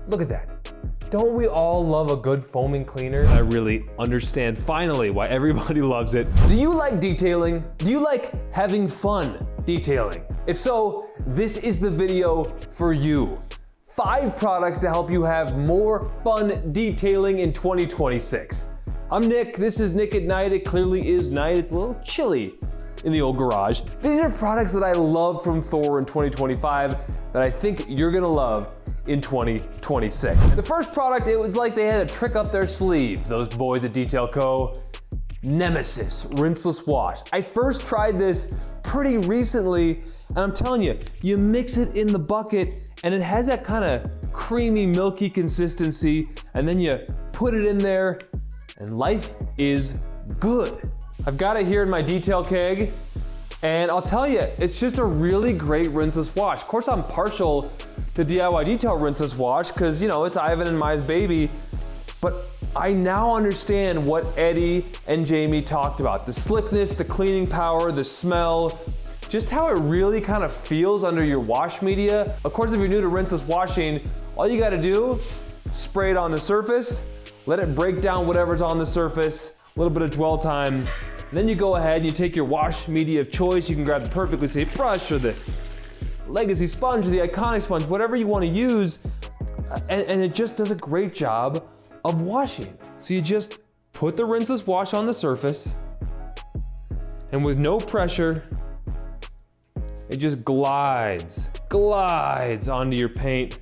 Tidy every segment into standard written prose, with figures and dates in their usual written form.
Look at that. Don't we all love a good foaming cleaner? I really understand finally why everybody loves it. Do you like detailing? Do you like having fun detailing? If so, this is the video for you. 5 products to help you have more fun detailing in 2026. I'm Nick, this is Nick at Night. It clearly is night, it's a little chilly in the old garage. These are products that I love from Thor in 2025 that I think you're gonna love in 2026. The first product, it was like they had a trick up their sleeve, those boys at Detail Co. Nemesis rinseless wash. I first tried this pretty recently, and I'm telling you, you mix it in the bucket and it has that kind of creamy, milky consistency, and then you put it in there and life is good. I've got it here in my detail keg, and I'll tell you, it's just a really great rinseless wash. Of course, I'm partial to DIY detail rinseless wash because, you know, it's Ivan and Mai's baby, but I now understand what Eddie and Jamie talked about. The slickness, the cleaning power, the smell, just how it really kind of feels under your wash media. Of course, if you're new to rinseless washing, all you gotta do, spray it on the surface, let it break down whatever's on the surface, a little bit of dwell time, and then you go ahead and you take your wash media of choice. You can grab the Perfectly Safe brush or the Legacy sponge or the Iconic sponge, whatever you want to use, and it just does a great job of washing. So you just put the rinseless wash on the surface, and with no pressure, it just glides onto your paint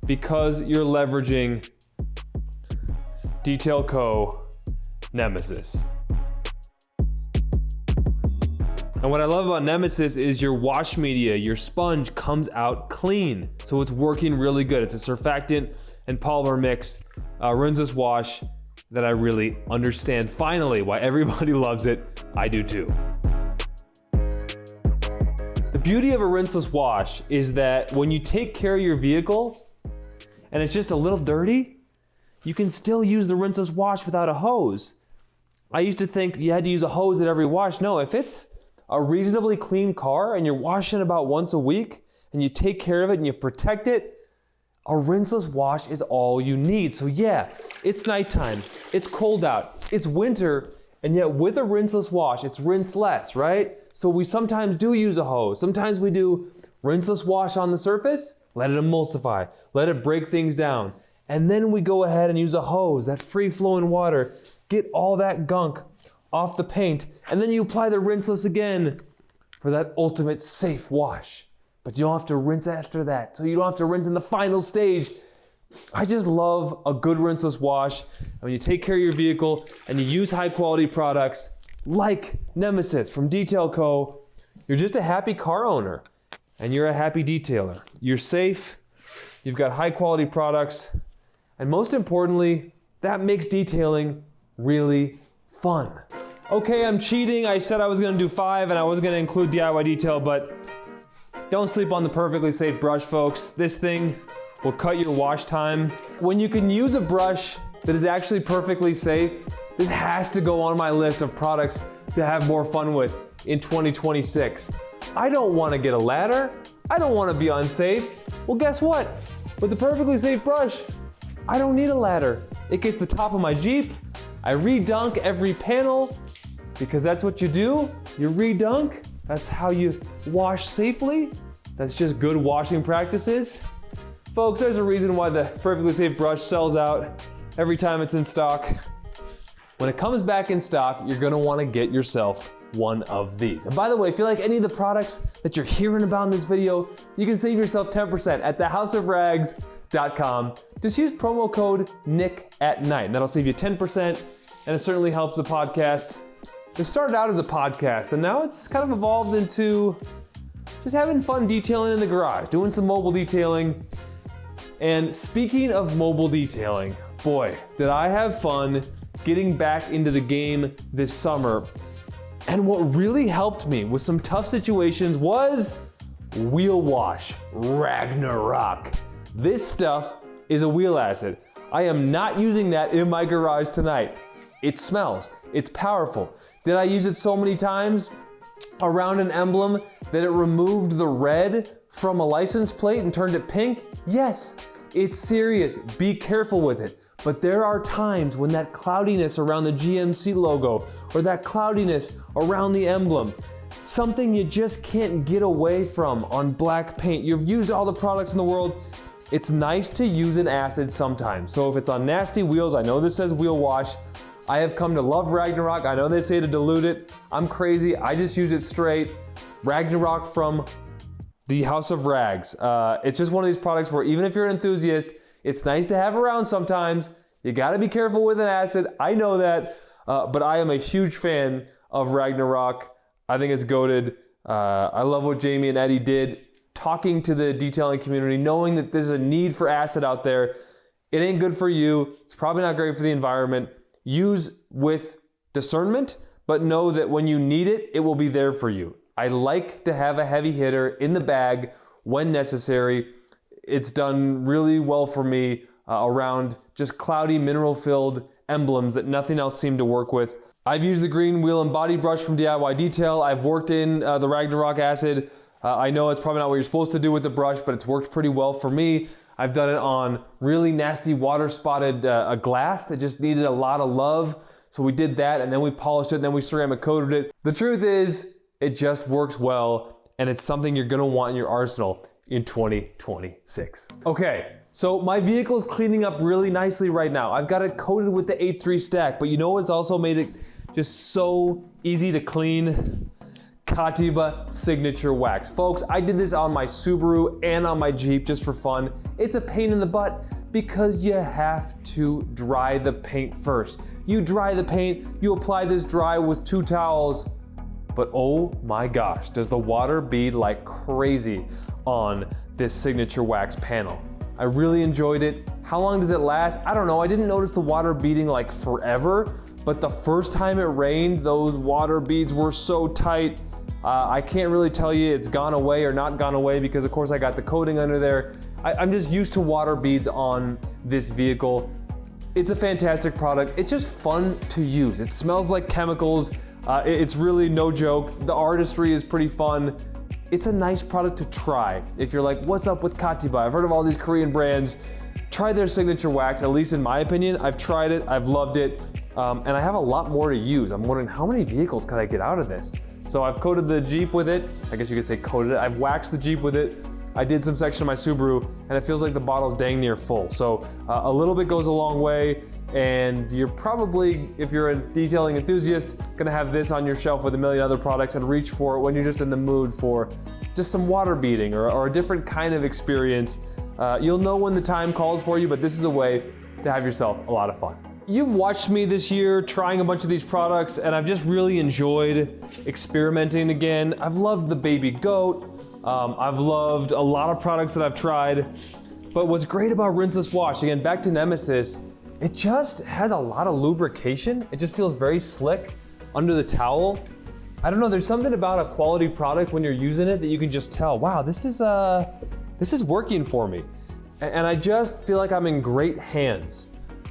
because you're leveraging Detail Co. Nemesis. And what I love about Nemesis is your wash media, your sponge comes out clean. So it's working really good. It's a surfactant and polymer mix rinseless wash that I really understand finally why everybody loves it. I do too. The beauty of a rinseless wash is that when you take care of your vehicle and it's just a little dirty, you can still use the rinseless wash without a hose. I used to think you had to use a hose at every wash. No, if it's a reasonably clean car and you're washing about once a week and you take care of it and you protect it, a rinseless wash is all you need. So yeah, it's nighttime, it's cold out, it's winter, and yet with a rinseless wash, it's rinseless, right? So we sometimes do use a hose. Sometimes we do rinseless wash on the surface, let it emulsify, let it break things down. And then we go ahead and use a hose, that free flowing water, get all that gunk off the paint, and then you apply the rinseless again for that ultimate safe wash. But you don't have to rinse after that, so you don't have to rinse in the final stage. I just love a good rinseless wash. And when you take care of your vehicle and you use high quality products like Nemesis from Detail Co., you're just a happy car owner and you're a happy detailer. You're safe, you've got high quality products, and most importantly, that makes detailing really fun. Okay, I'm cheating. I said I was gonna do 5 and I was gonna include DIY detail, but don't sleep on the Perfectly Safe brush, folks. This thing will cut your wash time. When you can use a brush that is actually perfectly safe, this has to go on my list of products to have more fun with in 2026. I don't wanna get a ladder. I don't wanna be unsafe. Well, guess what? With the Perfectly Safe brush, I don't need a ladder. It gets the top of my Jeep. I redunk every panel because that's what you do. You redunk. That's how you wash safely. That's just good washing practices. Folks, there's a reason why the Perfectly Safe brush sells out every time it's in stock. When it comes back in stock, you're gonna wanna get yourself one of these. And by the way, if you like any of the products that you're hearing about in this video, you can save yourself 10% at thehouseofrags.com. Just use promo code NICKATNIGHT, and that'll save you 10%, and it certainly helps the podcast. It started out as a podcast, and now it's kind of evolved into just having fun detailing in the garage, doing some mobile detailing. And speaking of mobile detailing, boy, did I have fun getting back into the game this summer. And what really helped me with some tough situations was wheel wash Ragnarok. This stuff is a wheel acid. I am not using that in my garage tonight. It smells, it's powerful. Did I use it so many times around an emblem that it removed the red from a license plate and turned it pink? Yes. It's serious. Be careful with it. But there are times when that cloudiness around the GMC logo or that cloudiness around the emblem, something you just can't get away from on black paint. You've used all the products in the world. It's nice to use an acid sometimes. So if it's on nasty wheels, I know this says wheel wash. I have come to love Ragnarok. I know they say to dilute it. I'm crazy. I just use it straight. Ragnarok from the House of Rags. It's just one of these products where even if you're an enthusiast, it's nice to have around sometimes. You gotta be careful with an acid. I know that, but I am a huge fan of Ragnarok. I think it's goated. I love what Jamie and Eddie did, talking to the detailing community, knowing that there's a need for acid out there. It ain't good for you. It's probably not great for the environment. Use with discernment, but know that when you need it, it will be there for you. I like to have a heavy hitter in the bag when necessary. It's done really well for me around just cloudy, mineral-filled emblems that nothing else seemed to work with. I've used the green wheel and body brush from DIY Detail. I've worked in the Ragnarok acid. I know it's probably not what you're supposed to do with the brush, but it's worked pretty well for me. I've done it on really nasty water-spotted glass that just needed a lot of love. So we did that, and then we polished it, and then we ceramic coated it. The truth is, it just works well, and it's something you're gonna want in your arsenal in 2026. Okay, so my vehicle is cleaning up really nicely right now. I've got it coated with the 8.3 stack, but you know what's also made it just so easy to clean? Katiba Signature Wax. Folks, I did this on my Subaru and on my Jeep just for fun. It's a pain in the butt because you have to dry the paint first. You dry the paint, you apply this dry with 2 towels, but oh my gosh, does the water bead like crazy on this Signature Wax panel. I really enjoyed it. How long does it last? I don't know. I didn't notice the water beading like forever, but the first time it rained, those water beads were so tight. I can't really tell you it's gone away or not gone away because of course I got the coating under there. I'm just used to water beads on this vehicle. It's a fantastic product. It's just fun to use. It smells like chemicals. It's really no joke. The artistry is pretty fun. It's a nice product to try. If you're like, what's up with Katiba? I've heard of all these Korean brands. Try their Signature Wax, at least in my opinion. I've tried it, I've loved it, and I have a lot more to use. I'm wondering how many vehicles can I get out of this? So I've coated the Jeep with it. I guess you could say coated it. I've waxed the Jeep with it. I did some section of my Subaru, and it feels like the bottle's dang near full. So a little bit goes a long way, and you're probably, if you're a detailing enthusiast, gonna have this on your shelf with a million other products and reach for it when you're just in the mood for just some water beading or a different kind of experience. You'll know when the time calls for you, but this is a way to have yourself a lot of fun. You've watched me this year trying a bunch of these products, and I've just really enjoyed experimenting again. I've loved the baby goat. I've loved a lot of products that I've tried. But what's great about rinseless wash, again, back to Nemesis, it just has a lot of lubrication. It just feels very slick under the towel. I don't know, there's something about a quality product when you're using it that you can just tell, wow, this is working for me. And I just feel like I'm in great hands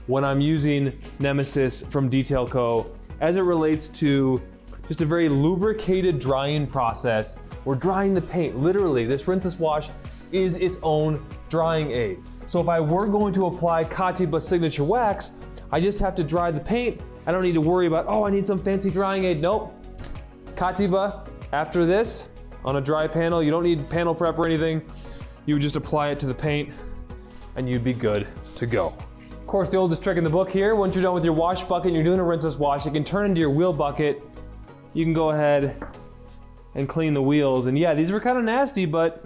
when I'm using Nemesis from Detail Co. as it relates to just a very lubricated drying process. We're drying the paint. Literally, this rinseless wash is its own drying aid. So if I were going to apply Katiba Signature Wax, I just have to dry the paint. I don't need to worry about, oh, I need some fancy drying aid. Nope. Katiba, after this, on a dry panel, you don't need panel prep or anything. You would just apply it to the paint and you'd be good to go. Of course, the oldest trick in the book here, once you're done with your wash bucket and you're doing a rinseless wash, it can turn into your wheel bucket. You can go ahead and clean the wheels. And yeah, these were kind of nasty, but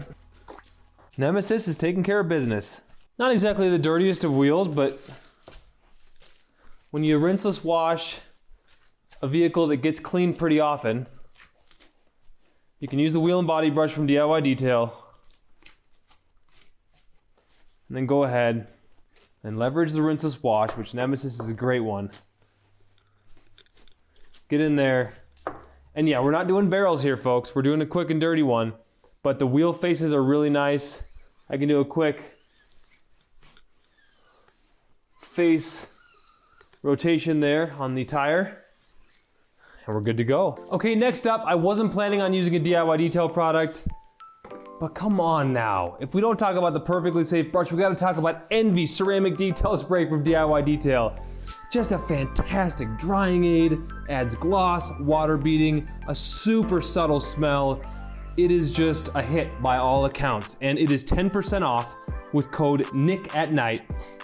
Nemesis is taking care of business. Not exactly the dirtiest of wheels, but when you rinseless wash a vehicle that gets cleaned pretty often, you can use the wheel and body brush from DIY Detail, and then go ahead and leverage the rinseless wash, which Nemesis is a great one. Get in there. And yeah, we're not doing barrels here, folks. We're doing a quick and dirty one, but the wheel faces are really nice. I can do a quick face rotation there on the tire, and we're good to go. Okay, next up, I wasn't planning on using a DIY Detail product, But come on now, if we don't talk about the perfectly safe brush, we gotta talk about Envy Ceramic Detail Spray from DIY Detail. Just a fantastic drying aid, adds gloss, water beading, a super subtle smell. It is just a hit by all accounts, and it is 10% off with code NICKATNIGHT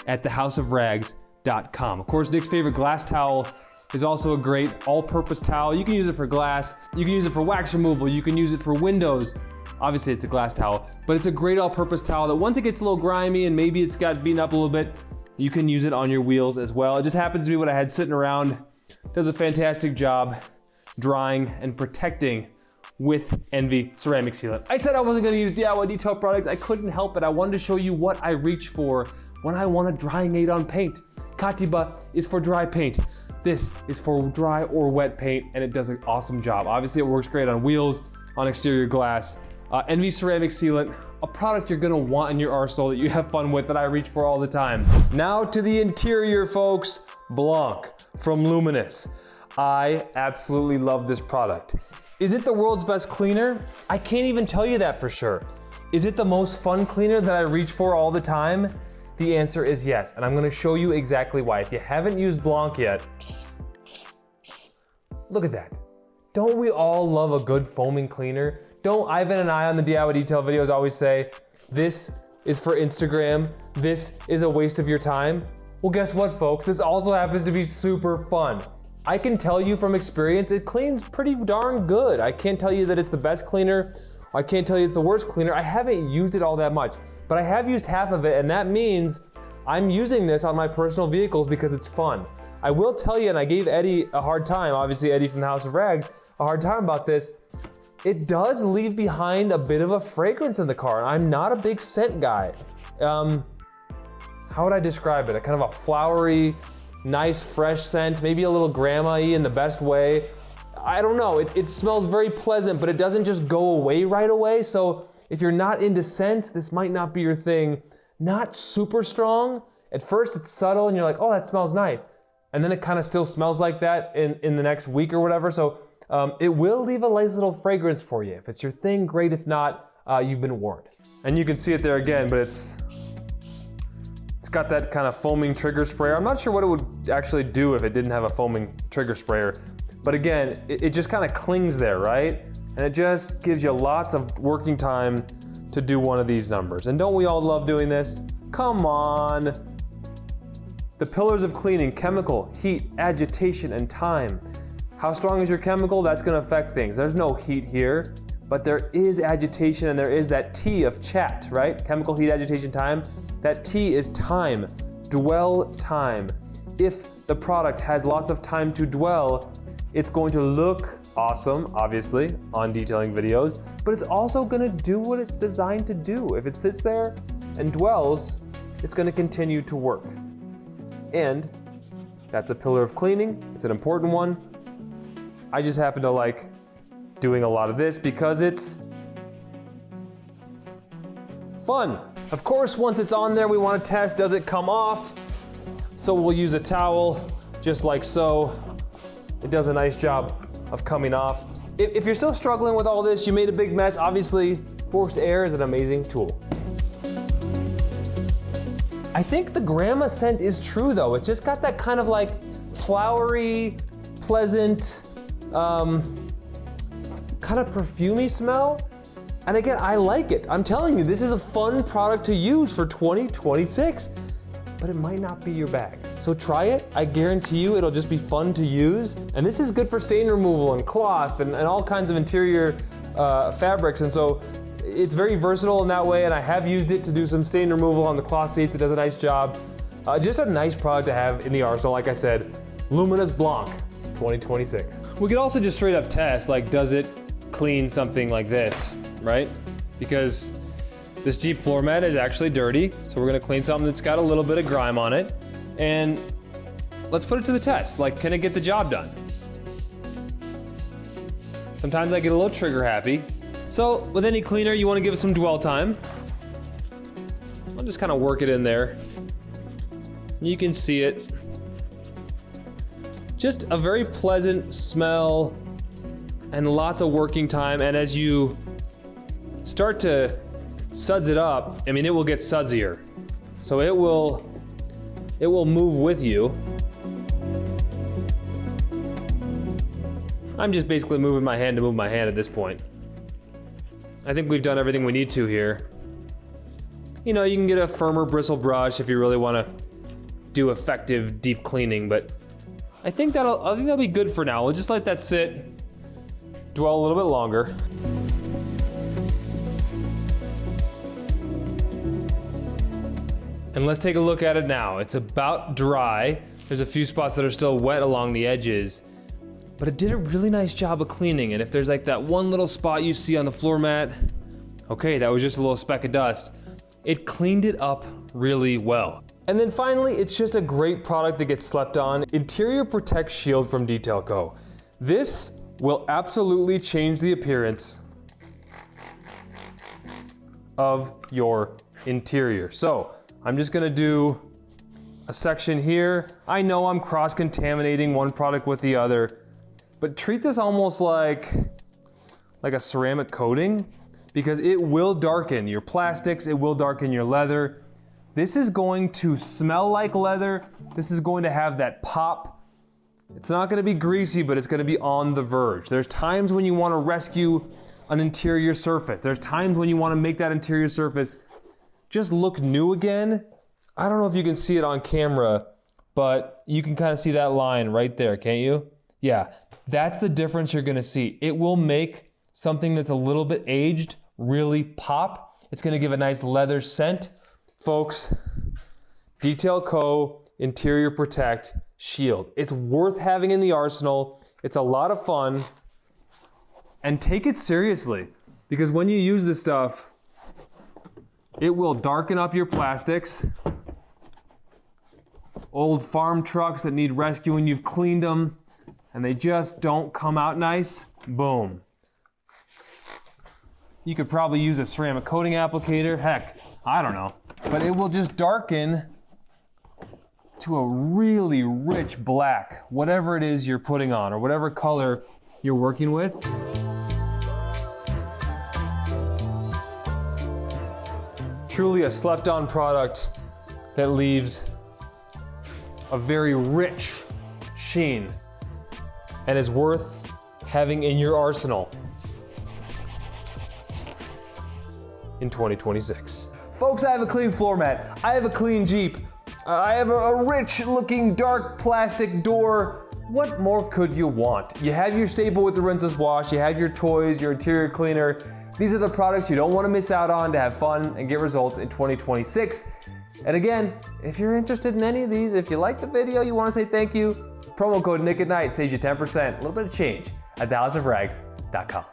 at thehouseofrags.com. Of course, Nick's favorite glass towel is also a great all-purpose towel. You can use it for glass, you can use it for wax removal, you can use it for windows. Obviously it's a glass towel, but it's a great all-purpose towel that once it gets a little grimy and maybe it's got beaten up a little bit, you can use it on your wheels as well. It just happens to be what I had sitting around. Does a fantastic job drying and protecting with Envy Ceramic Sealant. I said I wasn't gonna use DIY Detail products. I couldn't help it. I wanted to show you what I reach for when I want a drying aid on paint. Katiba is for dry paint. This is for dry or wet paint, and it does an awesome job. Obviously it works great on wheels, on exterior glass. Envy Ceramic Sealant, a product you're gonna want in your arsenal that you have fun with, that I reach for all the time. Now to the interior, folks. Blanc from Luminous. I absolutely love this product. Is it the world's best cleaner? I can't even tell you that for sure. Is it the most fun cleaner that I reach for all the time? The answer is yes, and I'm gonna show you exactly why. If you haven't used Blanc yet, look at that. Don't we all love a good foaming cleaner? Don't Ivan and I on the DIY Detail videos always say, this is for Instagram, this is a waste of your time? Well, guess what, folks? This also happens to be super fun. I can tell you from experience, it cleans pretty darn good. I can't tell you that it's the best cleaner. I can't tell you it's the worst cleaner. I haven't used it all that much, but I have used half of it, and that means I'm using this on my personal vehicles because it's fun. I will tell you, and I gave Eddie a hard time, obviously Eddie from the House of Rags, a hard time about this. It does leave behind a bit of a fragrance in the car, and I'm not a big scent guy. How would I describe it? A kind of a flowery, nice, fresh scent, maybe a little grandma-y in the best way. I don't know, it smells very pleasant, but it doesn't just go away right away. So if you're not into scents, this might not be your thing. Not super strong. At first it's subtle and you're like, oh, that smells nice. And then it kind of still smells like that in the next week or whatever. So it will leave a nice little fragrance for you. If it's your thing, great. If not, you've been warned. And you can see it there again, but it's got that kind of foaming trigger sprayer. I'm not sure what it would actually do if it didn't have a foaming trigger sprayer. But again, it just kind of clings there, right? And it just gives you lots of working time to do one of these numbers. And don't we all love doing this? Come on. The pillars of cleaning: chemical, heat, agitation, and time. How strong is your chemical? That's gonna affect things. There's no heat here, but there is agitation, and there is that T of chat, right? Chemical, heat, agitation, time. That T is time, dwell time. If the product has lots of time to dwell, it's going to look awesome, obviously, on detailing videos, but it's also gonna do what it's designed to do. If it sits there and dwells, it's gonna continue to work. And that's a pillar of cleaning. It's an important one. I just happen to like doing a lot of this because it's fun. Of course, once it's on there, we want to test, does it come off? So we'll use a towel, just like so. It does a nice job of coming off. If you're still struggling with all this, you made a big mess, obviously, forced air is an amazing tool. I think the grandma scent is true though. It's just got that kind of like flowery, pleasant, kind of perfumey smell. And again, I like it. I'm telling you, this is a fun product to use for 2026, but it might not be your bag. So try it. I guarantee you it'll just be fun to use. And this is good for stain removal and cloth and all kinds of interior fabrics. And so it's very versatile in that way. And I have used it to do some stain removal on the cloth seats. It does a nice job. Just a nice product to have in the arsenal. Like I said, Luminous Blanc 2026. We could also just straight up test, like, does it clean something like this, right? Because this Jeep floor mat is actually dirty, so we're gonna clean something that's got a little bit of grime on it, and let's put it to the test. Like, can it get the job done? Sometimes I get a little trigger happy. So with any cleaner, you wanna give it some dwell time. I'll just kind of work it in there. You can see it. Just a very pleasant smell and lots of working time. And as you start to suds it up, I mean, it will get sudsier. So it will move with you. I'm just basically moving my hand to move my hand at this point. I think we've done everything we need to here. You know, you can get a firmer bristle brush if you really want to do effective deep cleaning, but I think that'll be good for now. We'll just let that sit, dwell a little bit longer. And let's take a look at it now. It's about dry. There's a few spots that are still wet along the edges, but it did a really nice job of cleaning. And if there's like that one little spot you see on the floor mat, okay, that was just a little speck of dust. It cleaned it up really well. And then finally, it's just a great product that gets slept on. Interior Protect Shield from Detail Co. This will absolutely change the appearance of your interior. So I'm just gonna do a section here. I know I'm cross-contaminating one product with the other, but treat this almost like a ceramic coating, because it will darken your plastics, it will darken your leather. This is going to smell like leather. This is going to have that pop. It's not gonna be greasy, but it's gonna be on the verge. There's times when you wanna rescue an interior surface. There's times when you wanna make that interior surface just look new again. I don't know if you can see it on camera, but you can kind of see that line right there, can't you? Yeah, that's the difference you're gonna see. It will make something that's a little bit aged really pop. It's gonna give a nice leather scent. Folks, Detail Co. Interior Protect Shield. It's worth having in the arsenal. It's a lot of fun. And take it seriously, because when you use this stuff, it will darken up your plastics. Old farm trucks that need rescuing, you've cleaned them, and they just don't come out nice. Boom. You could probably use a ceramic coating applicator. Heck, I don't know. But it will just darken to a really rich black, whatever it is you're putting on or whatever color you're working with. Truly a slept-on product that leaves a very rich sheen and is worth having in your arsenal in 2026. Folks, I have a clean floor mat. I have a clean Jeep. I have a rich looking dark plastic door. What more could you want? You have your staple with the rinseless wash, you have your toys, your interior cleaner. These are the products you don't want to miss out on to have fun and get results in 2026. And again, if you're interested in any of these, if you like the video, you want to say thank you, promo code Nick at Night saves you 10%, a little bit of change at thehousefrags.com.